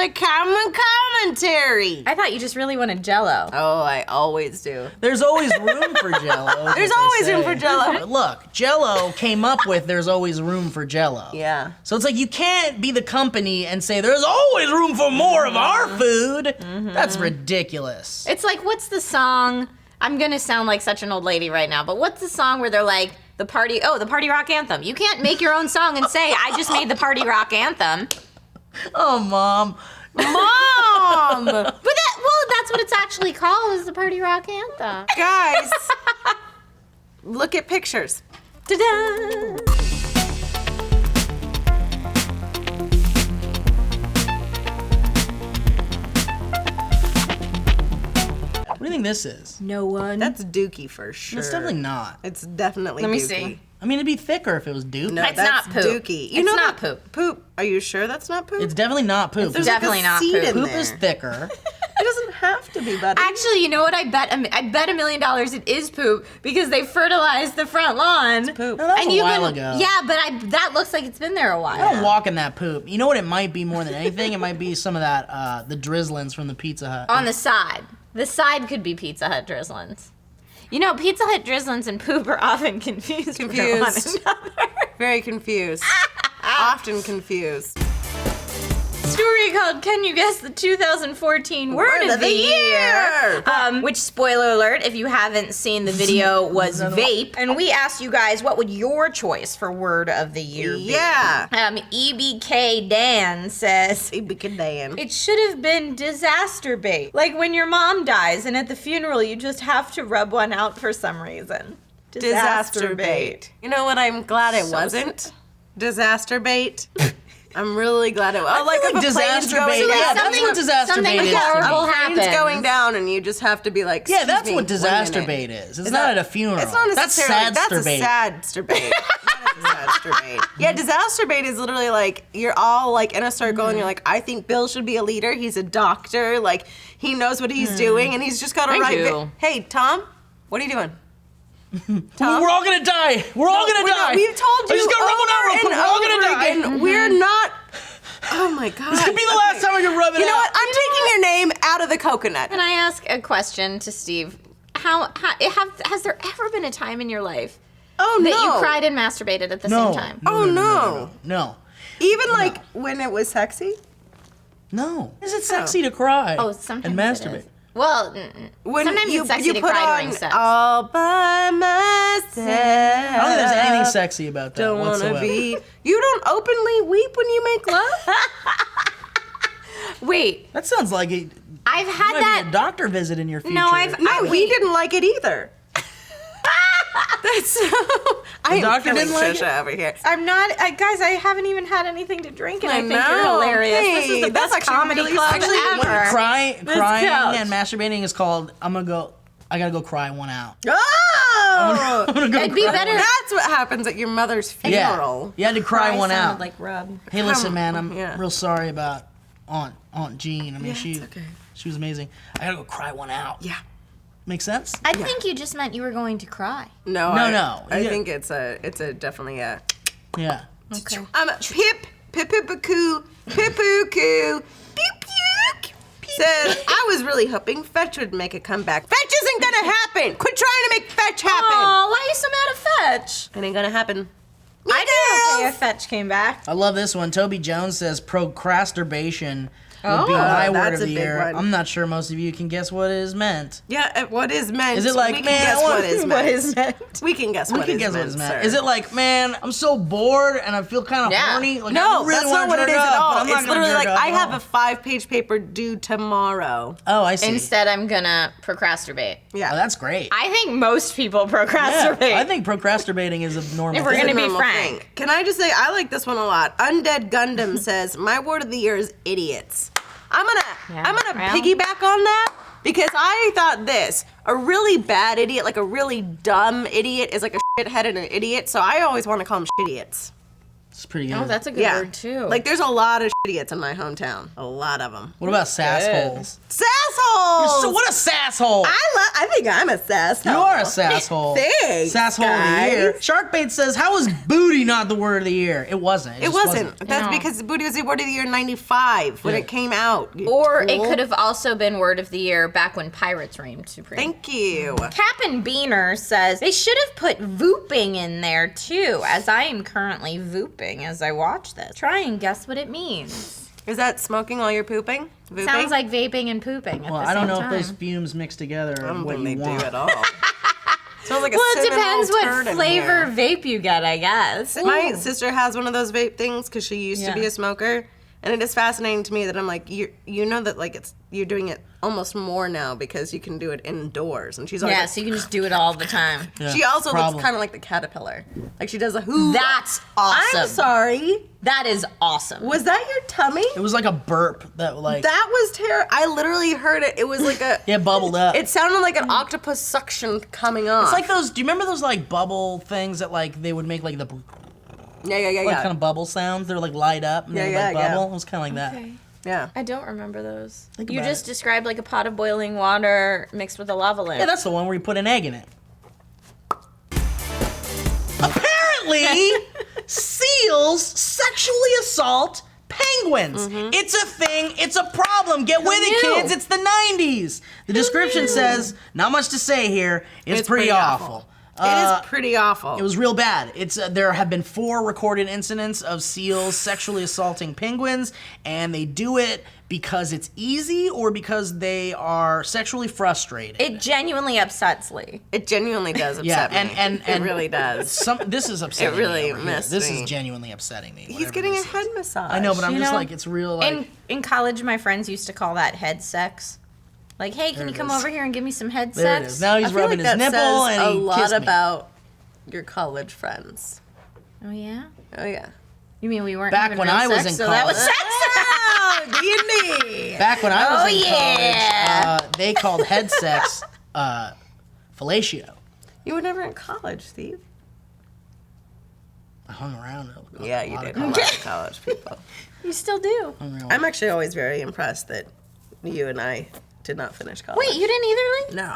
a common commentary. I thought you just really wanted Jello. Oh, I always do. There's always room for Jello. There's always room for Jello. Look, Jello came up with there's always room for Jello. Yeah. So it's like you can't be the company and say there's always room for more of our food. That's ridiculous. It's like, what's the song? I'm gonna sound like such an old lady right now, but what's the song where they're like, the party rock anthem. You can't make your own song and say, I just made the party rock anthem. Oh, Mom. Mom! That's what it's actually called, is the party rock anthem. Guys, look at pictures. Ta-da! What do you think this is? No one. That's Dookie for sure. It's definitely not. It's definitely Let me Dookie. see. I mean, it'd be thicker if it was Duke. No, It's that's not poop. Dookie. It's not poop. Poop. Are you sure that's not poop? It's definitely not poop. There's definitely like a not seed poop. in Poop there. is thicker. It doesn't have to be, buddy. Actually, you know what? I bet $1 million it is poop because they fertilized the front lawn. It's poop. No, that was And a you while can, ago. yeah, but that looks like it's been there a I while. don't walk in that poop. You know what it might be more than anything? It might be some of that, the drizzlings from the Pizza Hut. On the side. The side could be Pizza Hut drizzlings. You know, Pizza Hut drizzlings and poop are often confused. with one another. Very confused. Often confused. Story called Can You Guess the 2014 Word of the Year? Which, spoiler alert, if you haven't seen the video, was vape. And we asked you guys, what would your choice for Word of the Year be? Yeah. EBK Dan says, EBK Dan. it should have been disaster bait. Like when your mom dies and at the funeral you just have to rub one out for some reason. Disaster bait. You know what? I'm glad it So wasn't disaster bait. I'm really glad it was. I feel like disaster bait. Yeah, that's what disaster bait is. horrible Plane's happens. going down and you just have to be like, Yeah, "Excuse that's me, what 1 disaster minute." bait is. It's Is not that- at a funeral. It's not That's necessarily. sadster That's a bait. sadster bait. Not a disaster bait. Yeah, disaster bait is literally like you're all like in a circle and you're like, I think Bill should be a leader. He's a doctor. Like he knows what he's doing and he's just got to Thank write. you. Hey, Tom, what are you doing? We're all gonna die. We're all gonna die. We've told you I just gotta rub one out real quick. We're all gonna die. and we're not. Oh my God. This could be the last time I can rub it out. You know what? I'm taking your name out of the coconut. Can I ask a question to Steve? Has there ever been a time in your life Oh that no. you cried and masturbated at the No. same time? Oh no. No. Even like when it was sexy. No. Is it sexy to cry? Oh, sometimes and it masturbate? is. Well, When sometimes you, it's sexy you to put cry on during sex. all by myself. I don't think there's anything sexy about that Don't whatsoever. wanna be. You don't openly weep when you make love. Wait, That sounds like it I've had might that. be a doctor visit in your future. No, No, he wait. didn't like it either. That's so. I am doctor killing didn't like Trisha over here. I'm not, guys. I haven't even had anything to drink, and I, think know. you're hilarious. This Hey, is the that's best actually comedy really club actually ever. Crying couch. and masturbating is called. I gotta go cry one out. Oh, I'm gonna go It'd be cry better. that's what happens at your mother's Yeah, funeral. you had to cry one sounded out. like rub. Hey, listen, man, I'm yeah. real sorry about Aunt Jean. I mean, she it's okay. she was amazing. I gotta go cry one out. Yeah. Make sense? I think you just meant you were going to cry. No, No. I Yeah. think it's a definitely a. Yeah. Okay. Pip-poo-coo, pip-poo-coo, pew-pew. Says, I was really hoping Fetch would make a comeback. Fetch isn't gonna happen! Quit trying to make Fetch happen! Oh, why are you so mad at Fetch? It ain't gonna happen. I'd be okay if Fetch came back. I love this one. Toby Jones says procrastination would Oh, be my word that's of a the big year. one. I'm not sure most of you can guess what is meant. Yeah, what is meant? Is it like, we can man, guess I want- what is meant. What is meant? We can guess We what can is guess meant, what is meant. sir. Is it like, man, I'm so bored and I feel kind of Yeah. horny? Like, No, I really that's wanna not what it jerk is at off, all. but I'm not It's gonna literally jerk like, off I have at a 5-page paper due tomorrow. all. Oh, I see. Instead, I'm gonna procrastinate. Yeah. Oh, that's great. I think most people Yeah, procrastinate. I think procrastinating is a normal If we're thing. gonna be Normal frank. thing. Can I just say, I like this one a lot. Undead Gundam says, my word of the year is idiots. I'm gonna well. piggyback on that because I thought this, a really bad idiot, like a really dumb idiot is like a shithead and an idiot, so I always want to call them shitidiots. It's pretty good. Oh, that's a good word too. Like, there's a lot of idiots in my hometown. A lot of them. What about sassholes? Sassholes! So what a sasshole! I think I'm a sasshole. You are a sasshole. Thanks, Sasshole of the year. Sharkbait says, how was booty not the word of the year? It wasn't. It wasn't. That's because booty was the word of the year in 95 when it came out. Or it could have also been word of the year back when pirates reigned supreme. Thank you. Cap'n Beaner says, they should have put Vooping in there too, as I am currently Vooping as I watch this. Try and guess what it means. Is that smoking while you're pooping? Vooping? Sounds like vaping and pooping at Well, the I don't same know time. if those fumes mix together I or don't what think you they want. do at all. Sounds like a Well, it cinnamon depends roll what turd in flavor here. vape you get, I guess. My sister has one of those vape things because she used to be a smoker, and it is fascinating to me that I'm like, you know that like you're doing it almost more now because you can do it indoors, and she's always Yeah, like, so you can just do it all the time. Yeah, she also problem. looks kind of like the caterpillar, like she does a who. That's awesome. I'm sorry. That is awesome. Was that your tummy? It was like a burp that like That was terrible. I literally heard it. It was like a. it bubbled up. It sounded like an octopus suction coming on. It's like those. Do you remember those like bubble things that like they would make like the yeah. kind of bubble sounds? They're like light up and they would like bubble. It was kind of like that. Yeah. I don't remember those. Think You about just it. described like a pot of boiling water mixed with a lava lamp. Yeah, that's the one where you put an egg in it. Apparently, seals sexually assault penguins. It's a thing. It's a problem. Get with it, knew? kids. It's the 90s. The description says, not much to say here. It's pretty awful. It is pretty awful. It was real bad. It's there have been 4 recorded incidents of seals sexually assaulting penguins, and they do it because it's easy or because they are sexually frustrated. It genuinely upsets Lee. It genuinely does upset me. and it really does. This is upsetting. really me over here. missed This me. is genuinely upsetting me. He's whatever getting a this is. head massage. I know, but I'm You just know, like it's real. Like In college, my friends used to call that head sex. Like, hey, can you it come is. over here and give me some head there it sex? is. Now he's I feel rubbing like his that nipple says and he a lot kissed me. about your college friends. Oh yeah. Oh yeah. You mean we weren't Back having when real I was sex, in so that was college. sex? D&D. Back when I was in yeah. college, they called head sex fellatio. You were never in college, Steve. I hung around. Yeah, you did. A lot of college people. You still do. I'm actually always very impressed that you and I did not finish college. Wait, you didn't either, Lee? No.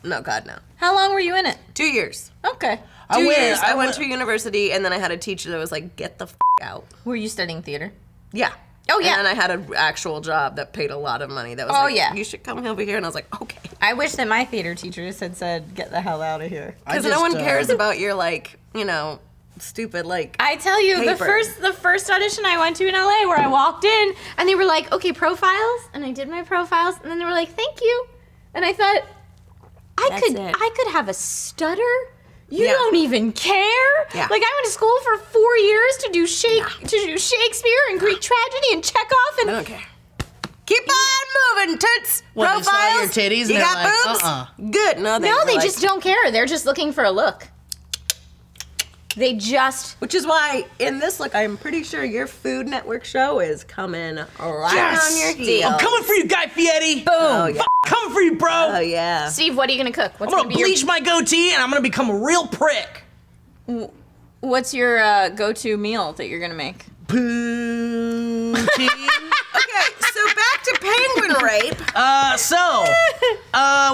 No, God, no. How long were you in it? 2 years. Okay. 2 went- years. I went went- to university, and then I had a teacher that was like, "Get the out." Were you studying theater? Yeah. Oh, yeah. And then I had an actual job that paid a lot of money. That was Oh, like, yeah. you should come over here. And I was like, okay. I wish that my theater teachers had said, get the hell out of here. Because no one cares about your, like, you know, stupid, like, I tell you, Paper. the first audition I went to in LA where I walked in and they were like, okay, profiles. And I did my profiles and then they were like, thank you. And I thought, I could have a stutter. You Yeah. don't even care. Yeah. Like I went to school for 4 years to do Shakespeare and Greek tragedy and Chekhov and I don't care. Keep on moving, toots. What, they Profiles. saw your titties and You they're got like, boobs? Good. No, no, they were just don't care. They're just looking for a look. They just Which is why, in this look, I'm pretty sure your Food Network show is coming right Yes! on your heels. I'm coming for you, Guy Fieri. boom. Oh, yeah. Coming for you, bro. Oh, yeah. Steve, what are you gonna cook? What's I'm gonna be your bleach my goatee and I'm gonna become a real prick. What's your go-to meal that you're gonna make? Poutine. Okay, so back to penguin rape.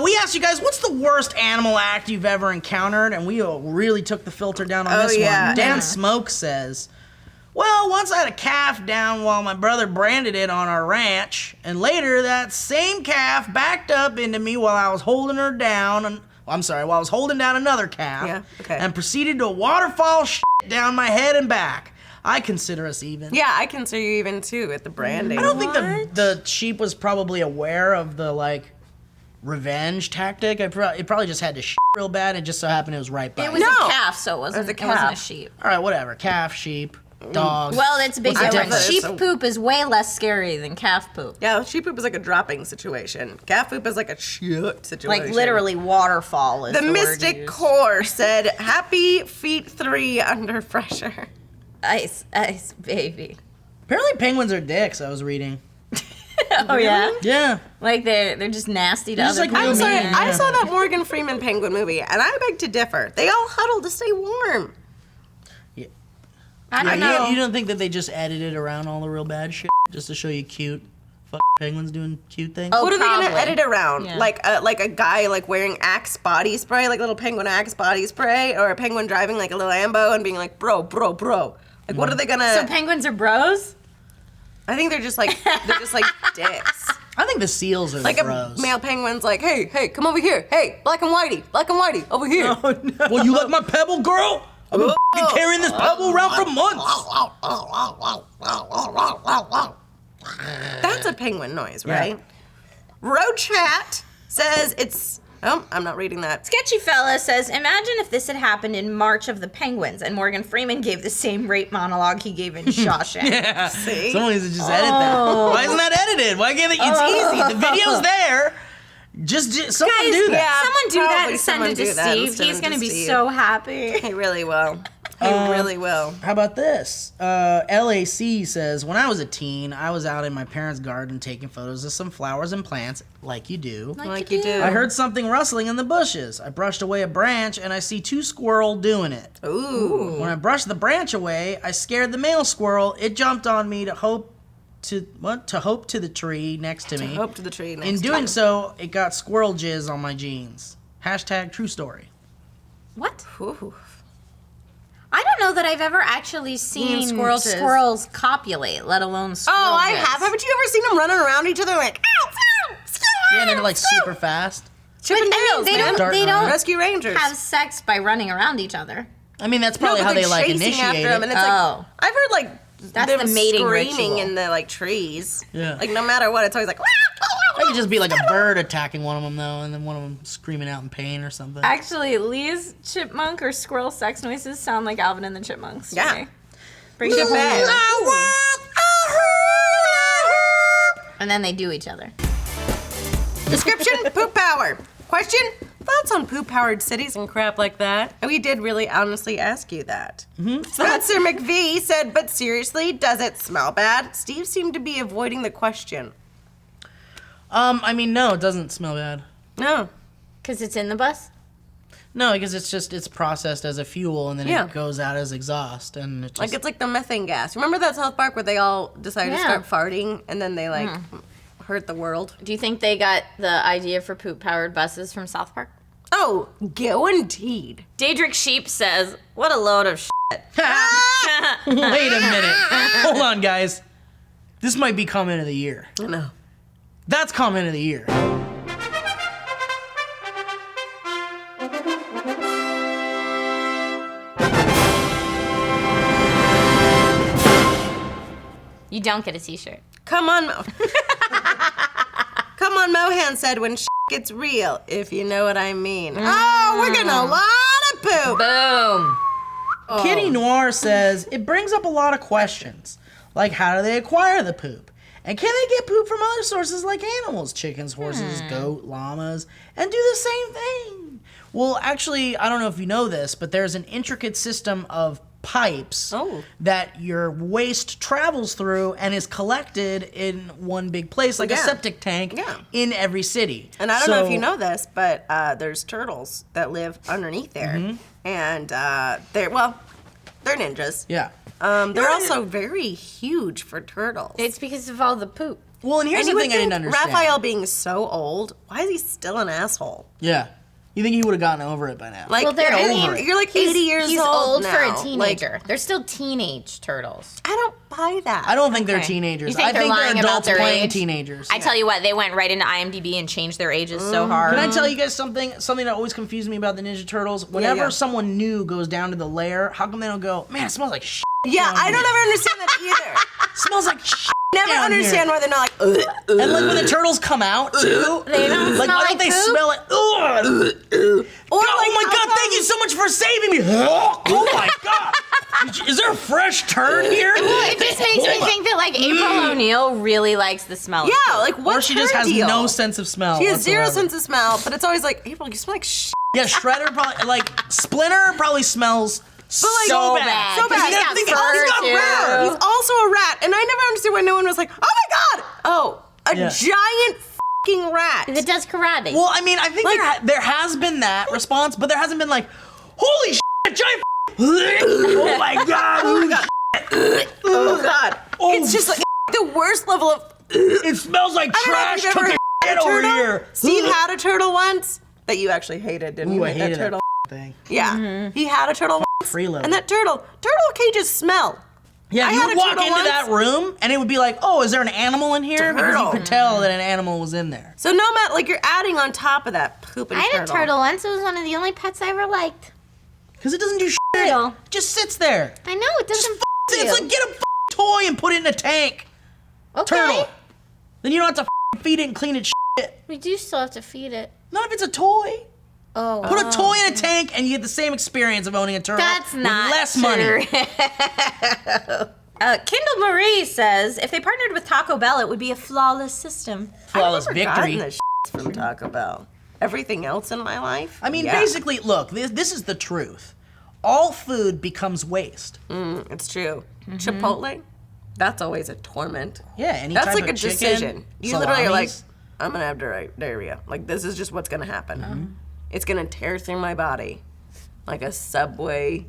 We asked you guys, what's the worst animal act you've ever encountered? And we really took the filter down on this yeah. one. Dan Smoke says, well, once I had a calf down while my brother branded it on our ranch, and later that same calf backed up into me while I was holding her down, while I was holding down another calf, Yeah, okay. and proceeded to waterfall shit down my head and back. I consider us even. Yeah, I consider you even, too, at the branding. I don't think the sheep was probably aware of the, like, revenge tactic. It probably just had to shit real bad, and just so happened it was right by It was it. a calf, so it wasn't It was a it wasn't a calf. sheep. All right, whatever. Calf, sheep, dog. Well, it's a big What's the difference. difference? Sheep poop is way less scary than calf poop. Yeah, sheep poop is like a dropping situation. Calf poop is like a shit situation. Like literally waterfall is The the word Mystic used. Core said, happy feet 3 under pressure. Ice, baby. Apparently penguins are dicks, I was reading. Oh yeah, Yeah. like they're just nasty to Just other like people. I'm sorry, Yeah. I saw that Morgan Freeman penguin movie, and I beg to differ. They all huddle to stay warm. I don't know. You don't think that they just edited around all the real bad shit just to show you cute penguins doing cute things? Oh, What are they probably. gonna edit around? Yeah. Like a guy like wearing Axe body spray, like little penguin Axe body spray, or a penguin driving like a little Lambo and being like, bro. Like, what are they gonna? So penguins are bros? I think they're just like dicks. I think the seals are Like the bros. a male penguin's like, hey, come over here. Hey, black and whitey, over here. Oh, no. Well, you like my pebble, girl? I've been carrying this pebble around for months. That's a penguin noise, right? Road Chat says it's. Oh, I'm not reading that. Sketchy Fella says, imagine if this had happened in March of the Penguins and Morgan Freeman gave the same rape monologue he gave in Shawshank. Yeah. See? Someone needs to just edit that. Why isn't that edited? Why can't it's easy? The video's there. Someone Guys, do that. Someone do that Probably and send someone it to do that and Steve. send He's it going to to be Steve. so happy. He really will. He really will. How about this? LAC says, when I was a teen, I was out in my parents' garden taking photos of some flowers and plants, like you do. Like you do. I heard something rustling in the bushes. I brushed away a branch, and I see 2 squirrels doing it. Ooh. When I brushed the branch away, I scared the male squirrel. It jumped on me to hope to the tree next to me. Hope to the tree next In to doing you. so, it got squirrel jizz on my jeans. # true story. What? Ooh. I don't know that I've ever actually seen squirrel jizz. squirrels copulate, let alone squirrel Oh, I jizz. have. Haven't you ever seen them running around each other like, ow, ow, Yeah, and they're like super fast. Chip and But, I mean, Dale's, they man. don't- they don't Rescue Rangers. have sex by running around each other. I mean, that's No, probably but how they're they like chasing initiate after them, it. and it's Oh. like I've heard like That's them the mating screaming ritual. in the like trees. Yeah. Like no matter what, it's always like. It could just be like a bird attacking one of them though, and then one of them screaming out in pain or something. Actually, Lee's chipmunk or squirrel sex noises sound like Alvin and the Chipmunks. to Yeah. me. Brings up bad. and then they do each other. Description: poop power. Question: thoughts on poop-powered cities and crap like that? And we did really honestly ask you that. Spencer McVie said, "But seriously, does it smell bad?" Steve seemed to be avoiding the question. I mean, no, it doesn't smell bad. No. Because it's in the bus? No, because it's processed as a fuel and then Yeah. it goes out as exhaust and it just. Like it's like the methane gas. Remember that South Park where they all decided to Yeah. start farting and then they like hurt the world? Do you think they got the idea for poop-powered buses from South Park? Oh, guaranteed. Daedric Sheep says, what a load of shit. Wait a minute. Hold on, guys. This might be comment of the year. I know. That's comment of the year. You don't get a t-shirt. Come on, Mo. Come on, Mohan said when gets real, if you know what I mean. Oh, we're getting a lot of poop. Boom. Kitty Noir says, it brings up a lot of questions. Like, how do they acquire the poop? And can they get poop from other sources like animals, chickens, horses, goat, llamas, and do the same thing? Well, actually, I don't know if you know this, but there's an intricate system of pipes that your waste travels through and is collected in one big place, like a septic tank in every city. And I don't know if you know this, but there's turtles that live underneath there. And they're ninjas. Yeah. They're also very huge for turtles. It's because of all the poop. Well, and here's and the you thing would I didn't think understand. Raphael being so old, why is he still an asshole? Yeah. You think he would have gotten over it by now? Like, Well, they're I over mean, it. you're like 80 years He's old old now. for a Like, teenager. They're still teenage turtles. I don't buy that. I don't think they're Okay. teenagers. You think I they're think they're lying about adults their playing age? teenagers. I tell you what, they went right into IMDb and changed their ages so hard. Can I tell you guys something that always confused me about the Ninja Turtles? Whenever yeah. someone new goes down to the lair, how come they don't go, man, it smells like shit. Yeah, I don't ever understand that either. It smells like shit. Never down understand here. why they're not like, ugh, ugh. And like when the turtles come out too, They don't like smell why like don't they poop? smell it? Ugh. Or Oh like, my how god, come- thank you so much for saving me. Oh my god. Is there a fresh turd here? It just makes me think that like April O'Neil really likes the smell. Yeah, like what's Or she just her has deal? no sense of smell. She has zero whatsoever. sense of smell, but it's always like, April, you smell like shit. Yeah, Shredder probably Splinter probably smells like, so so bad. bad. So bad. He's got He's fur, got too. fur. He's also a rat, and I never understood why no one was like, oh my god, oh, a Yeah. giant fucking rat. That does karate. Well, I mean, I think Like- there has been that response, but there hasn't been like, holy shit, a giant. Oh my god! Oh God. It's just like the worst level of. It smells like trash. Took a shit over here. Steve had a turtle once that you actually hated, didn't you? Ooh, I hated that turtle thing. Yeah, he had a turtle once, Freeloader. and that turtle cages smell. Yeah, I you had would a walk turtle into once. that room, and it would be like, oh, is there an animal in here? Because you Turtle. could tell that an animal was in there. So no matter, like you're adding on top of that pooping I turtle. had a turtle once. It was one of the only pets I ever liked. Because it doesn't do shit. Turtle. It just sits there. I know, it doesn't It's like, get a toy and put it in a tank. Okay. Turtle. Then you don't have to feed it and clean its shit. We do still have to feed it. Not if it's a toy. Oh. Put a toy in a tank and you get the same experience of owning a turtle. That's with not less true. money. Kindle Marie says, if they partnered with Taco Bell, it would be a flawless system. Flawless I've never victory. gotten the from Taco Bell. Everything else in my life. I mean, yeah. basically, look, this is the truth. All food becomes waste. It's true. Chipotle, that's always a torment. Yeah, any That's type like of a chicken, decision. You literally are like, salamis. I'm gonna have diarrhea. Like this is just what's gonna happen. It's gonna tear through my body, like a subway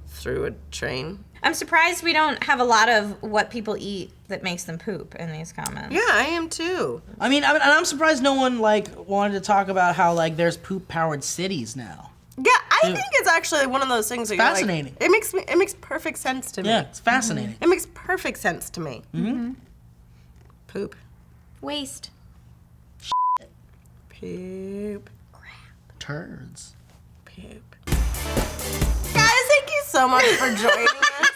through a train. I'm surprised we don't have a lot of what people eat that makes them poop in these comments. Yeah, I am too. I mean, I'm surprised no one wanted to talk about how there's poop-powered cities now. Yeah, I think it's actually one of those things that Fascinating. You're like, it makes perfect sense to me. Yeah, it's fascinating. It makes perfect sense to me. Poop. Waste. Poop. Turds. Poop. Guys, thank you so much for joining us.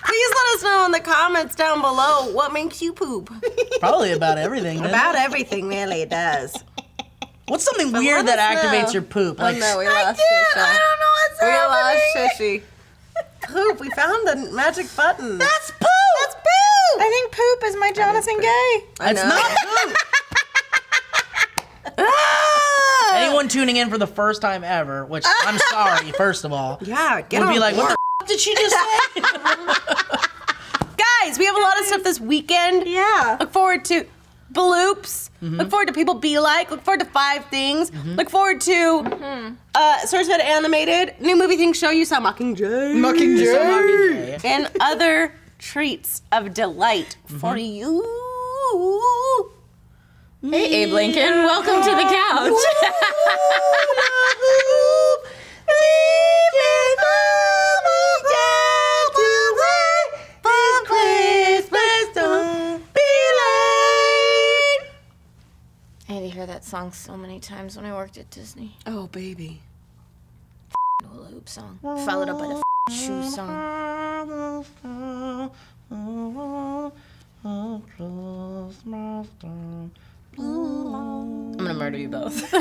Please let us know in the comments down below what makes you poop. Probably about everything. doesn't About it? everything, really, it does. What's something But weird let that us know. activates your poop? Oh no, we lost Shisha. I don't know what's We happening. lost Shishy. Poop, we found the magic button. That's poop! That's poop! I think poop is my Jonathan poop. Gay. I It's know. not poop! Ah! Anyone tuning in for the first time ever, which I'm sorry, first of all, Yeah, get would on be like, board. what the f did she just say? Guys, we have a lot of stuff this weekend. Yeah. Look forward to bloops. Look forward to people be like. Look forward to 5 things. Look forward to SourceFED animated new movie thing show you saw Mockingjay. And other treats of delight for you. Hey, Abe Lincoln. Welcome to the couch. I had to hear that song so many times when I worked at Disney. Oh, baby. Hula hoop song. Followed up by the shoe song. I'm gonna murder you both.